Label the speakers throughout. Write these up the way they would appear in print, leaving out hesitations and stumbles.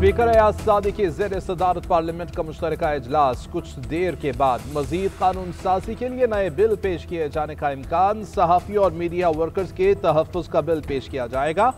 Speaker 1: Speaker Ayaz सादी की ज़ेर सदारत पार्लियामेंट का मुश्तरका इजलास। कुछ देर के बाद मजीद कानून साजी के लिए नए बिल पेश किए जाने का इम्कान। सहाफ़ी और मीडिया वर्कर्स के तहफ़्फ़ुज़ का बिल पेश किया जाएगा।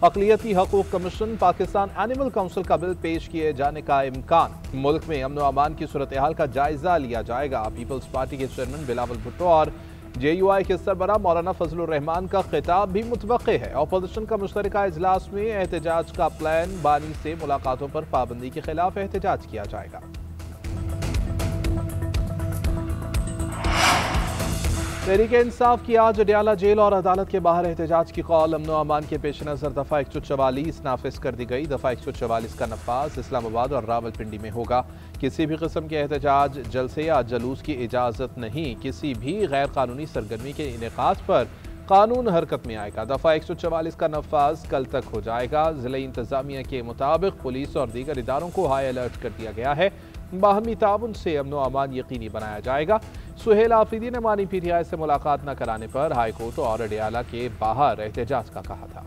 Speaker 1: अक़लियती हकूक़ कमीशन, पाकिस्तान एनिमल काउंसिल का बिल पेश किए जाने का इम्कान। मुल्क में अमन व अमान की सूरत हाल का जायजा लिया जाएगा। पीपल्स पार्टी के चेयरमैन बिलावल भुट्टो और JUI के सरबराह मौलाना फजलुर रहमान का खिताब भी मुतवक्के है। अपोजिशन का मुश्तरका इजलास में एहतजाज का प्लान। बानी से मुलाकातों पर पाबंदी के खिलाफ एहतजाज किया जाएगा। तहरीक इंसाफ की आज अडयाला जेल और अदालत के बाहर एहतजाज की कॉल। अमन व अमान के पेश नज़र दफ़ा 144 नाफिज कर दी गई। दफ़ा 144 का नफाज इस्लामाबाद और रावलपिंडी में होगा। किसी भी किस्म के एहतजाज, जलसे या जलूस की इजाज़त नहीं। किसी भी गैर कानूनी सरगर्मी के इनेकाद पर कानून हरकत में आएगा। दफ़ा 144 का नफाज कल तक हो जाएगा। ज़िला इंतज़ामिया के मुताबिक पुलिस और दीगर इदारों को हाई अलर्ट कर दिया गया है। बाहमी ताउन से अमन व अमान यकीनी बनाया जाएगा। सुहेल आफरीदी ने मानी PTI से मुलाकात न कराने पर हाईकोर्ट और अडयाला के बाहर एहतजाज का कहा था।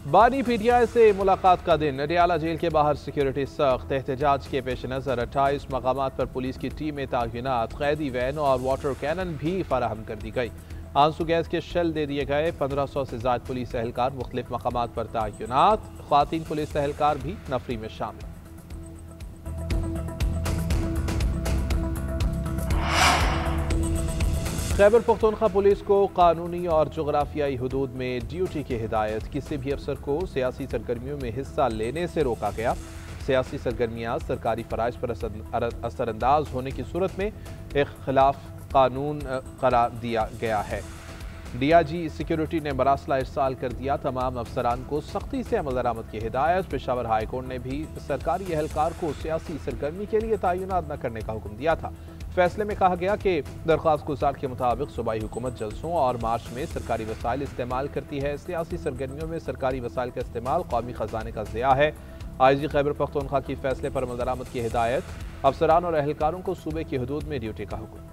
Speaker 1: बानी PTI से मुलाकात का दिन। अडयाला जेल के बाहर सिक्योरिटी सख्त। एहतजाज के पेश नज़र 28 मकामात पर पुलिस की टीमें तैनात। कैदी वैन और वाटर कैनन भी फराहम कर दी गई। आंसू गैस के शेल दे दिए गए। 1500 से ज़ायद पुलिस एहलकार मुख्तलिफ मकामात पर तैनात। ख्वातीन पुलिस एहलकार भी नफरी में शामिल। खैबर पख्तूनख्वा पुलिस को कानूनी और जोग्राफियाई हदूद में ड्यूटी की हिदायत। किसी भी अफसर को सियासी सरगर्मियों में हिस्सा लेने से रोका गया। सियासी सरगर्मियाँ सरकारी फ़राइज़ पर असरअंदाज होने की सूरत में एक खिलाफ कानून करार दिया गया है। DIG सिक्योरिटी ने मरासला इरसाल कर दिया। तमाम अफसरान को सख्ती से अमल दरामद की हिदायत। पेशावर हाई कोर्ट ने भी सरकारी एहलकार को सियासी सरगर्मी के लिए तैनात न करने का हुक्म दिया था। फैसले में कहा गया कि दरख्वास्त गुजार के मुताबिक सूबाई हुकूमत जलसों और मार्च में सरकारी वसाइल इस्तेमाल करती है। सियासी सरगर्मियों में सरकारी वसाइल का इस्तेमाल कौमी खजाने का ज़िया है। IG खैबर पख्तूनख्वा की फैसले पर अमल दरामद की हिदायत। अफसरान और एहलकारों को सूबे की हदूद में ड्यूटी का हुक्म।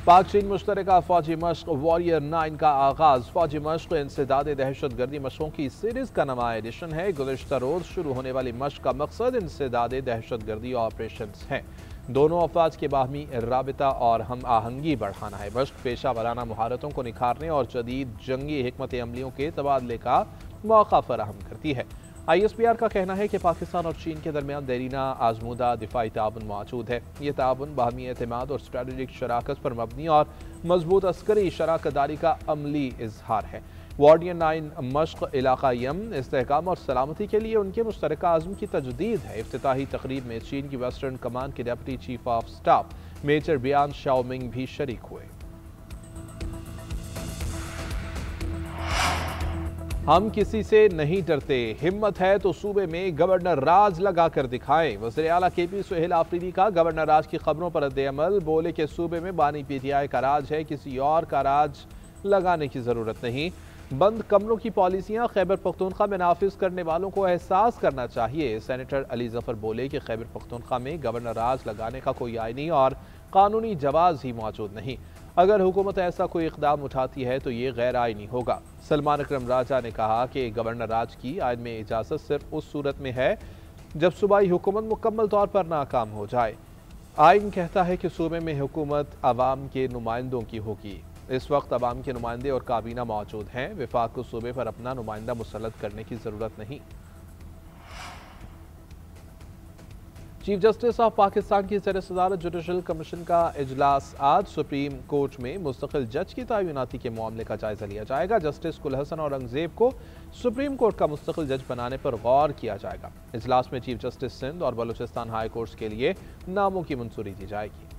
Speaker 1: पाक चीन मुश्तरका फौजी मश्क वॉरियर 9 का आगाज। फौजी मश्क इंसदाद दहशत गर्दी मशकों की सीरीज का नवा एडिशन है। गुज़िश्ता रोज शुरू होने वाली मश्क का मकसद इंसदाद दहशत गर्दी ऑपरेशन है। दोनों अफवाज के बाहमी राबिता और हम आहंगी बढ़ाना है। मश्क पेशा वराना महारतों को निखारने और जदीद जंगी हिकमत अमलियों के तबादले का मौका फराहम करती है। ISPR का कहना है कि पाकिस्तान और चीन के दरमियान देरीना आजमूदा दिफाई ताउन मौजूद है। ये ताउन बाहमी एतमाद और स्ट्रेटेजिक शराकत पर मबनी और मजबूत अस्करी शराकतदारी का अमली इजहार है। वॉरियर 9 मश्क इलाका यमन, इस्तेहकाम और सलामती के लिए उनके मुश्तरका आज़म की तजदीद है। इफ्तिताही तकरीब में चीन की वेस्टर्न कमांड के deputy chief of staff major Bian Shaoming भी शरीक हुए। हम किसी से नहीं डरते, हिम्मत है तो सूबे में गवर्नर राज लगा कर दिखाएं। वज़ीर आला KP सुहेल आफरीदी का गवर्नर राज की खबरों पर रद्द-ए-अमल। बोले कि सूबे में बानी PTI का राज है, किसी और का राज लगाने की जरूरत नहीं। बंद कमरों की पॉलिसियां खैबर पख्तूनख्वा में नाफिज करने वालों को एहसास करना चाहिए। सेनेटर अली जफर बोले कि खैबर पख्तूनख्वा में गवर्नर राज लगाने का कोई आईनी और कानूनी जवाज ही मौजूद नहीं। अगर हुकूमत ऐसा कोई इकदाम उठाती है तो ये गैर आईनी होगा। सलमान अकरम राजा ने कहा कि गवर्नर राज की आइन में इजाज़त सिर्फ उस सूरत में है जब सूबाई हुकूमत मुकम्मल तौर पर नाकाम हो जाए। आइन कहता है कि सूबे में हुकूमत अवाम के नुमाइंदों की होगी। इस वक्त अवाम के नुमाइंदे और काबीना मौजूद हैं। विफाक को सूबे पर अपना नुमाइंदा मुसल्लत करने की ज़रूरत नहीं। चीफ जस्टिस ऑफ पाकिस्तान की ज़ेर सदारत जुडिशल कमीशन का इजलास आज। सुप्रीम कोर्ट में मुस्तकिल जज की तैनाती के मामले का जायजा लिया जाएगा। जस्टिस कुलहसन औरंगजेब को सुप्रीम कोर्ट का मुस्तकिल जज बनाने पर गौर किया जाएगा। इजलास में चीफ जस्टिस सिंध और बलूचिस्तान हाई कोर्ट्स के लिए नामों की मंजूरी दी जाएगी।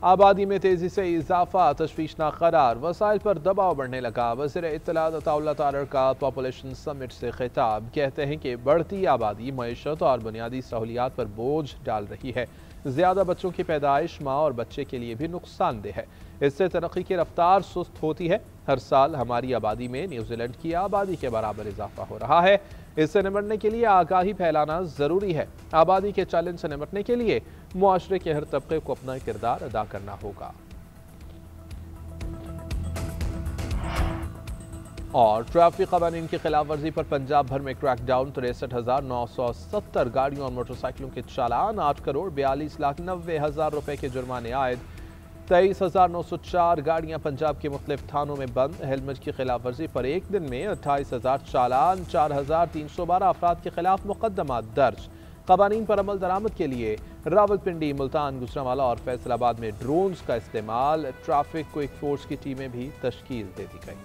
Speaker 1: आबादी में तेजी से इजाफा तशवीशनाक करार। वसाइल पर दबाव बढ़ने लगा। वज़ीर इत्तलात अताउल्लाह तारर का पॉपुलेशन समिट से खिताब। कहते हैं कि बढ़ती आबादी मईशत और बुनियादी सहूलियात पर बोझ डाल रही है। ज़्यादा बच्चों की पैदाइश माँ और बच्चे के लिए भी नुकसानदेह है। इससे तरक्की की रफ्तार सुस्त होती है। हर साल हमारी आबादी में न्यूजीलैंड की आबादी के बराबर इजाफा हो रहा है। इससे निपटने के लिए आगाही फैलाना जरूरी है। आबादी के चैलेंज से निपटने के लिए मुआशरे के हर तबके को अपना किरदार अदा करना होगा। और ट्रैफिक कवानीन की खिलाफ वर्जी पर पंजाब भर में क्रैकडाउन। 63,970 गाड़ियों और मोटरसाइकिलों के चालान, 8,42,90,000 रुपए के जुर्माने आयद। 23,904 गाड़ियां पंजाब के मुख्तलिफ थानों में बंद। हेलमेट की खिलाफ वर्जी पर एक दिन में 28,000 चालान, 4,312 अफराद के खिलाफ मुकदमा दर्ज। कवानीन पर अमल दरामद के लिए रावलपिंडी, मुल्तान, गुजरांवाला और फैसलाबाद में ड्रोन्स का इस्तेमाल। ट्रैफिक क्विक फोर्स की टीमें भी तश्कील दे दी गई।